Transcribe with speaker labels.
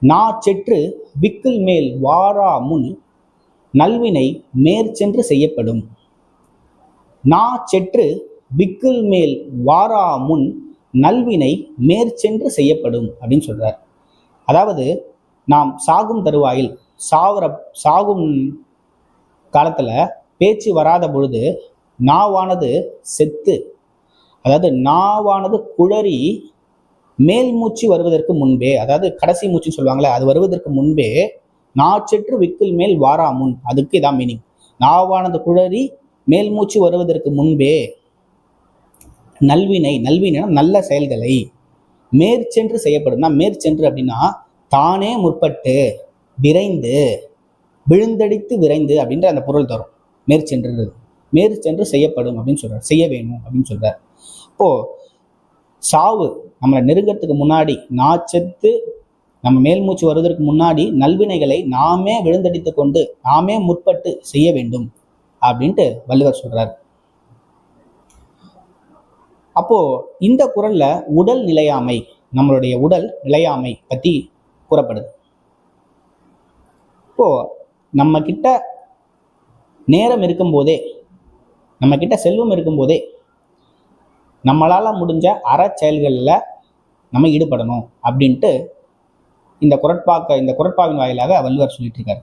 Speaker 1: நா செற்று விக்கில் மேல் வாரா முன் நல்வினை மேற்சென்று செய்யப்படும். நா செற்று விக்கில் மேல் வாரா முன் நல்வினை மேற்சென்று செய்யப்படும் அப்படின்னு சொல்றார். அதாவது நாம் சாகும் தருவாயில் சாகும் காலத்துல பேச்சு வராத பொழுது நாவானது செத்து, அதாவது நாவானது குளறி மேல் மூச்சு வருவதற்கு முன்பே, அதாவது கடைசி மூச்சுன்னு சொல்லுவாங்களே, அது வருவதற்கு முன்பே நாச்செற்று விக்கில் மேல் வாரா முன், அதுக்கு இதான் மீனிங். நாவானது குளறி மேல் மூச்சு வருவதற்கு முன்பே நல்வினை, நல்வினை நல்ல செயல்களை மேற்சென்று செய்யப்படும்னா, மேற்சென்று அப்படின்னா தானே முற்பட்டு விரைந்து விழுந்தடித்து விரைந்து அப்படின்ற அந்த பொருள் தரும். மேற்சென்று மேற்சென்று செய்யப்படும் அப்படின்னு சொல்றார், செய்ய வேணும் அப்படின்னு சொல்றார். இப்போ சாவு நம்மளை நெருங்கிறதுக்கு முன்னாடி, நாச்செத்து நம்ம மேல் மூச்சு வருவதற்கு முன்னாடி நல்வினைகளை நாமே விழுந்தடித்து கொண்டு நாமே முற்பட்டு செய்ய வேண்டும் அப்படின்ட்டு வள்ளுவர் சொல்றார். அப்போ இந்த குறள்ல உடல் நிலையாமை, நம்மளுடைய உடல் நிலையாமை பத்தி கூறப்படுது. இப்போ நம்ம கிட்ட நேரம் இருக்கும் போதே, நம்ம கிட்ட செல்வம் இருக்கும் போதே நம்மளால முடிஞ்ச அற செயல்களில் நம்ம ஈடுபடணும் அப்படின்ட்டு இந்த குறட்பாவின் வாயிலாக வள்ளுவர் சொல்லிட்டு இருக்காரு.